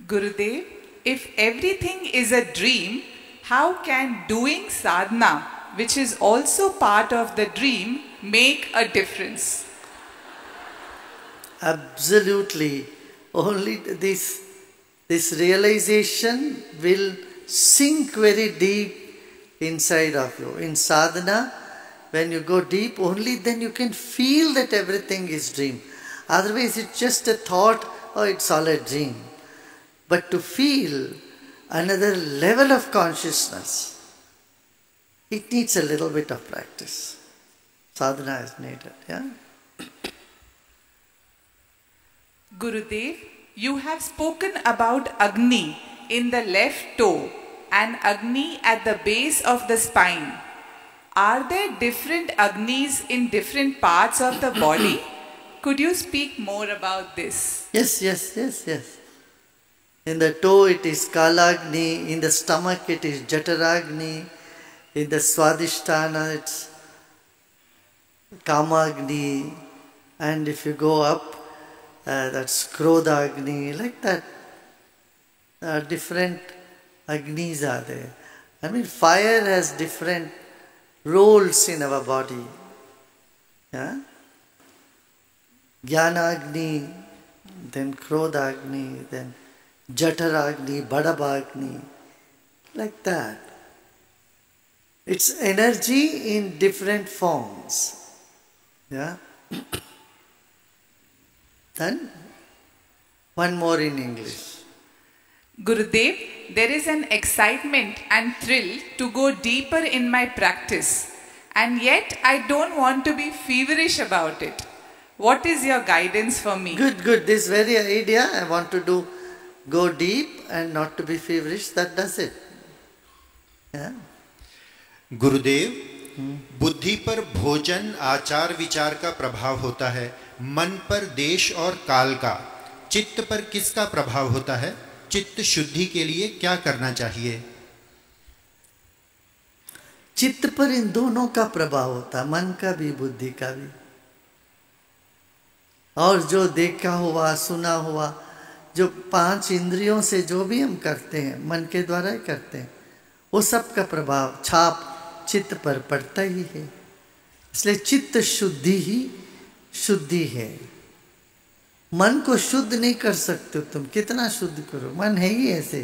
Gurudev, if everything is a dream, how can doing sadhana, which is also part of the dream, make a difference? Absolutely. Only this realization will sink very deep inside of you. In sadhana, when you go deep, only then you can feel that everything is dream. Otherwise, it's just a thought, oh, it's all a dream. But to feel another level of consciousness, it needs a little bit of practice. Sadhana is needed, yeah? Gurudev, you have spoken about Agni in the left toe and Agni at the base of the spine. Are there different Agnis in different parts of the body? Could you speak more about this? Yes. In the toe it is Kalagni, in the stomach it is Jataragni, in the Swadhisthana it's Kamagni, and if you go up, that's Krodagni, like that. Different Agnis are there. I mean, fire has different roles in our body. Yeah? Jnanagni, then Krodagni, then Jataragni, Badabagni, like that. It's energy in different forms. Yeah? Then, one more in English. Gurudev, there is an excitement and thrill to go deeper in my practice, and yet I don't want to be feverish about it. What is your guidance for me? Good. This very idea, I want to go deep and not to be feverish, that does it. Yeah. गुरुदेव, बुद्धि पर भोजन आचार विचार का प्रभाव होता है, मन पर देश और काल का, चित्त पर किसका प्रभाव होता है? चित्त शुद्धि के लिए क्या करना चाहिए? चित्त पर इन दोनों का प्रभाव होता है, मन का भी बुद्धि का भी। और जो देखा हुआ सुना हुआ, जो 5 इंद्रियों से जो भी हम करते हैं, मन के द्वारा ही करते हैं, वो सब का प्रभाव छाप चित्त पर पड़ता ही है। इसलिए चित्त शुद्धि ही शुद्धि है। मन को शुद्ध नहीं कर सकते तुम, कितना शुद्ध करो, मन है ही ऐसे।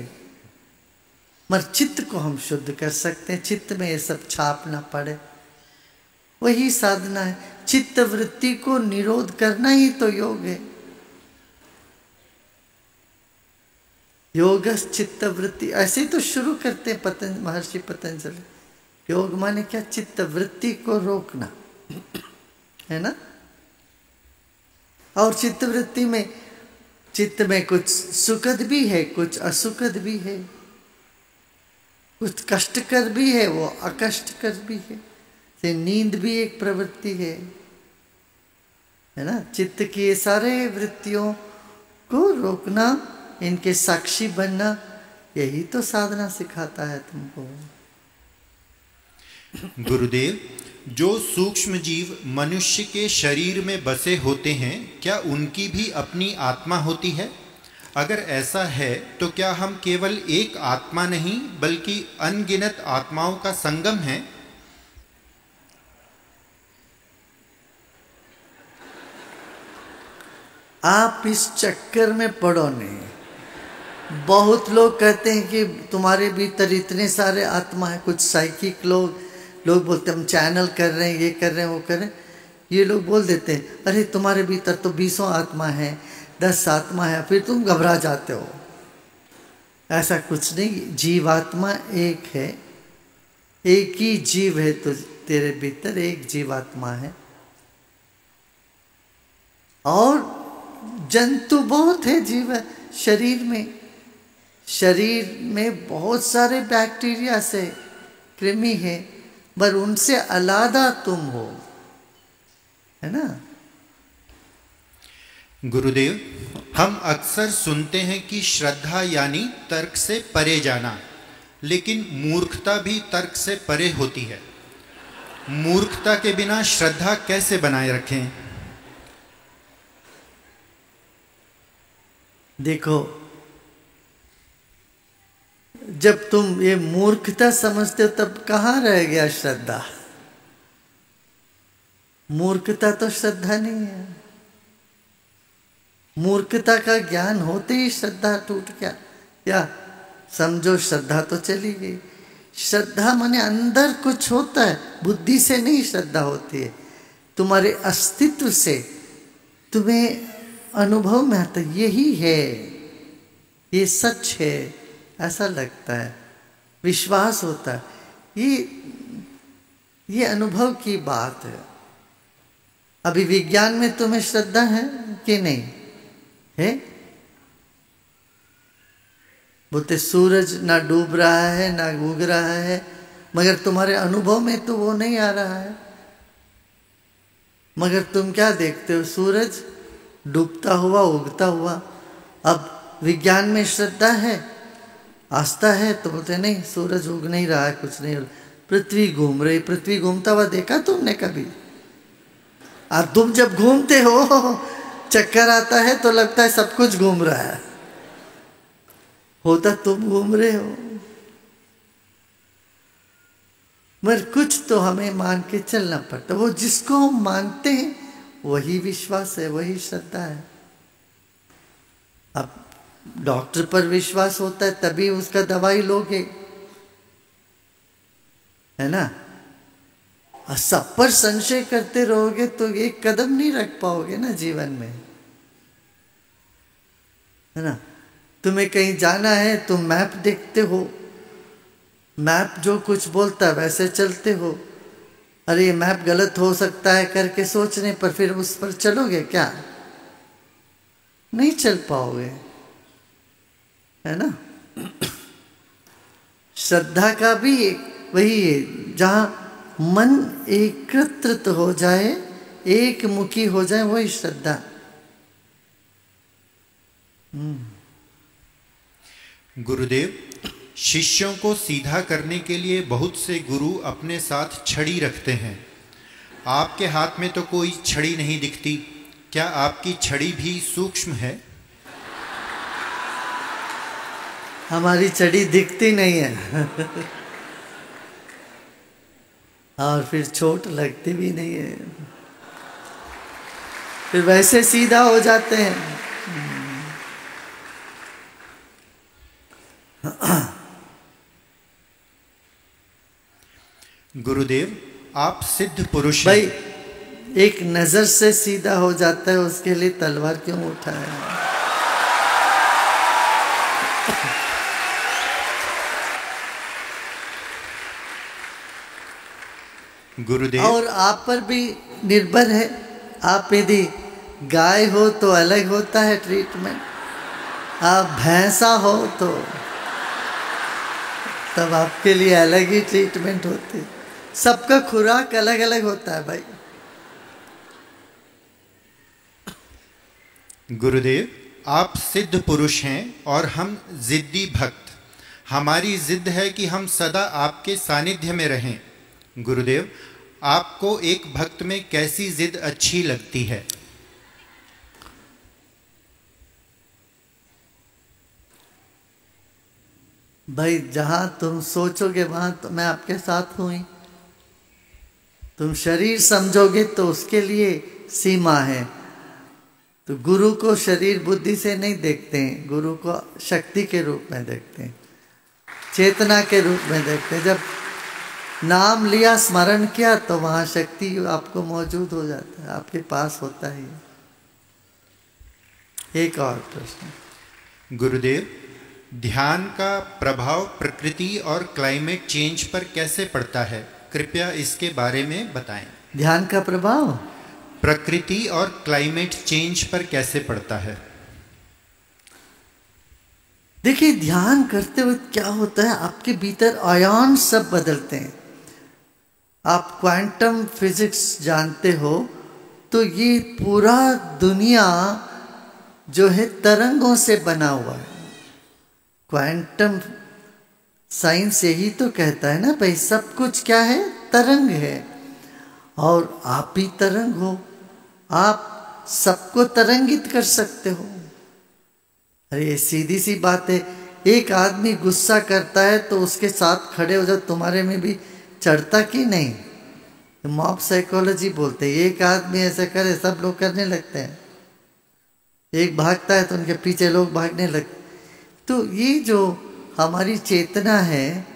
मगर चित्त को हम शुद्ध कर सकते हैं, चित्त में ये सब छाप ना पड़े, वही साधना है। चित्त वृत्ति को निरोध करना ही तो योग है। योग चित्त वृत्ति, ऐसे ही तो शुरू करते हैं महर्षि पतंजलि। योग माने क्या? चित्त वृत्ति को रोकना, है ना? और चित्त वृत्ति में, चित्त में कुछ सुखद भी है, कुछ असुखद भी है, कुछ कष्टकर भी है, वो अकष्टकर भी है। नींद भी एक प्रवृत्ति है ना? चित्त की ये सारे वृत्तियों को रोकना, इनके साक्षी बनना, यही तो साधना सिखाता है तुमको। गुरुदेव, जो सूक्ष्म जीव मनुष्य के शरीर में बसे होते हैं, क्या उनकी भी अपनी आत्मा होती है? अगर ऐसा है तो क्या हम केवल एक आत्मा नहीं बल्कि अनगिनत आत्माओं का संगम है? आप इस चक्कर में पड़ो नहीं। बहुत लोग कहते हैं कि तुम्हारे भीतर इतने सारे आत्मा है। कुछ साइकिक लोग बोलते हैं हम चैनल कर रहे हैं, ये कर रहे हैं, वो कर रहे हैं। ये लोग बोल देते हैं अरे तुम्हारे भीतर तो 20 आत्मा है, 10 आत्मा है, फिर तुम घबरा जाते हो। ऐसा कुछ नहीं, जीवात्मा एक है, एक ही जीव है, तो तेरे भीतर एक जीवात्मा है। और जंतु बहुत है जीव शरीर में बहुत सारे बैक्टीरिया से कृमि है, पर उनसे अलादा तुम हो, है ना? गुरुदेव, हम अक्सर सुनते हैं कि श्रद्धा यानी तर्क से परे जाना, लेकिन मूर्खता भी तर्क से परे होती है। मूर्खता के बिना श्रद्धा कैसे बनाए रखें? देखो, जब तुम ये मूर्खता समझते हो तब कहाँ रह गया श्रद्धा? मूर्खता तो श्रद्धा नहीं है। मूर्खता का ज्ञान होते ही श्रद्धा टूट गया, या समझो श्रद्धा तो चली गई। श्रद्धा माने अंदर कुछ होता है, बुद्धि से नहीं श्रद्धा होती है, तुम्हारे अस्तित्व से तुम्हें अनुभव में आता है, यही है, ये सच है, ऐसा लगता है, विश्वास होता है। ये अनुभव की बात है। अभी विज्ञान में तुम्हें श्रद्धा है कि नहीं है? बोलते सूरज ना डूब रहा है ना उग रहा है, मगर तुम्हारे अनुभव में तो वो नहीं आ रहा है। मगर तुम क्या देखते हो? सूरज डूबता हुआ, उगता हुआ। अब विज्ञान में श्रद्धा है, आस्था है, तो बोलते नहीं सूरज उग नहीं रहा है, कुछ नहीं हो रहा। पृथ्वी घूम रही, पृथ्वी घूमता हुआ देखा तुमने कभी? और तुम जब घूमते हो, चक्कर आता है तो लगता है सब कुछ घूम रहा है, होता तुम घूम रहे हो। मगर कुछ तो हमें मान के चलना पड़ता। वो जिसको हम मानते हैं वही विश्वास है, वही श्रद्धा है। अब डॉक्टर पर विश्वास होता है तभी उसका दवाई लोगे, है ना? और सब पर संशय करते रहोगे तो एक कदम नहीं रख पाओगे ना जीवन में, है ना? तुम्हें कहीं जाना है, तुम मैप देखते हो, मैप जो कुछ बोलता है वैसे चलते हो। अरे ये मैप गलत हो सकता है करके सोचने पर फिर उस पर चलोगे क्या? नहीं चल पाओगे, है ना? श्रद्धा का भी वही है, जहां मन एकत्रित हो जाए, एक मुखी हो जाए, वही श्रद्धा। गुरुदेव, शिष्यों को सीधा करने के लिए बहुत से गुरु अपने साथ छड़ी रखते हैं। आपके हाथ में तो कोई छड़ी नहीं दिखती, क्या आपकी छड़ी भी सूक्ष्म है? हमारी छड़ी दिखती नहीं है और फिर चोट लगती भी नहीं है, फिर वैसे सीधा हो जाते हैं। गुरुदेव, आप सिद्ध पुरुष भाई, हैं। एक नजर से सीधा हो जाता है, उसके लिए तलवार क्यों उठाया? गुरुदेव, और आप पर भी निर्भर है। आप यदि गाय हो तो अलग होता है ट्रीटमेंट, आप भैंसा हो तो तब आपके लिए अलग ही ट्रीटमेंट होती है। सबका खुराक अलग अलग होता है भाई। गुरुदेव, आप सिद्ध पुरुष हैं और हम जिद्दी भक्त। हमारी जिद है कि हम सदा आपके सानिध्य में रहें। गुरुदेव, आपको एक भक्त में कैसी जिद अच्छी लगती है? भाई, जहां तुम सोचोगे वहां तो मैं आपके साथ हूं ही। तुम शरीर समझोगे तो उसके लिए सीमा है। तो गुरु को शरीर बुद्धि से नहीं देखते हैं, गुरु को शक्ति के रूप में देखते हैं, चेतना के रूप में देखते हैं। जब नाम लिया, स्मरण किया, तो वहां शक्ति आपको मौजूद हो जाता है, आपके पास होता है। एक और प्रश्न। गुरुदेव, ध्यान का प्रभाव प्रकृति और क्लाइमेट चेंज पर कैसे पड़ता है? कृपया इसके बारे में बताएं। ध्यान का प्रभाव प्रकृति और क्लाइमेट चेंज पर कैसे पड़ता है? देखिए, ध्यान करते हुए क्या होता है, आपके भीतर आयान सब बदलते हैं। आप क्वांटम फिजिक्स जानते हो तो ये पूरा दुनिया जो है तरंगों से बना हुआ है। क्वांटम साइंस यही तो कहता है ना भाई, सब कुछ क्या है, तरंग है। और आप भी तरंग हो, आप सबको तरंगित कर सकते हो। अरे ये सीधी सी बात है, एक आदमी गुस्सा करता है तो उसके साथ खड़े हो जाओ, तुम्हारे में भी चढ़ता कि नहीं? मॉब साइकोलॉजी बोलते हैं। एक आदमी ऐसा करे सब लोग करने लगते हैं, एक भागता है तो उनके पीछे लोग भागने लगते। तो ये जो हमारी चेतना है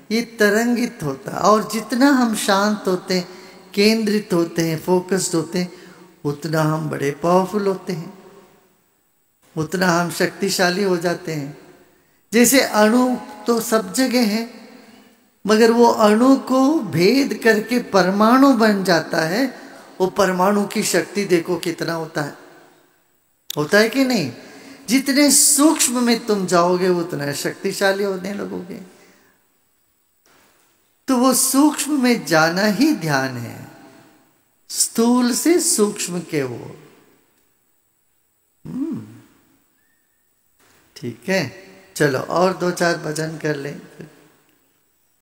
ये तरंगित होता है, और जितना हम शांत होते हैं, केंद्रित होते हैं, फोकस्ड होते हैं, उतना हम बड़े पावरफुल होते हैं, उतना हम शक्तिशाली हो जाते हैं। जैसे अणु तो सब जगह है, मगर वो अणु को भेद करके परमाणु बन जाता है। वो परमाणु की शक्ति देखो कितना होता है कि नहीं? जितने सूक्ष्म में तुम जाओगे उतना शक्तिशाली होने लगोगे। तो वो सूक्ष्म में जाना ही ध्यान है, स्थूल से सूक्ष्म के ओर। ठीक है, चलो और 2-4 भजन कर लें।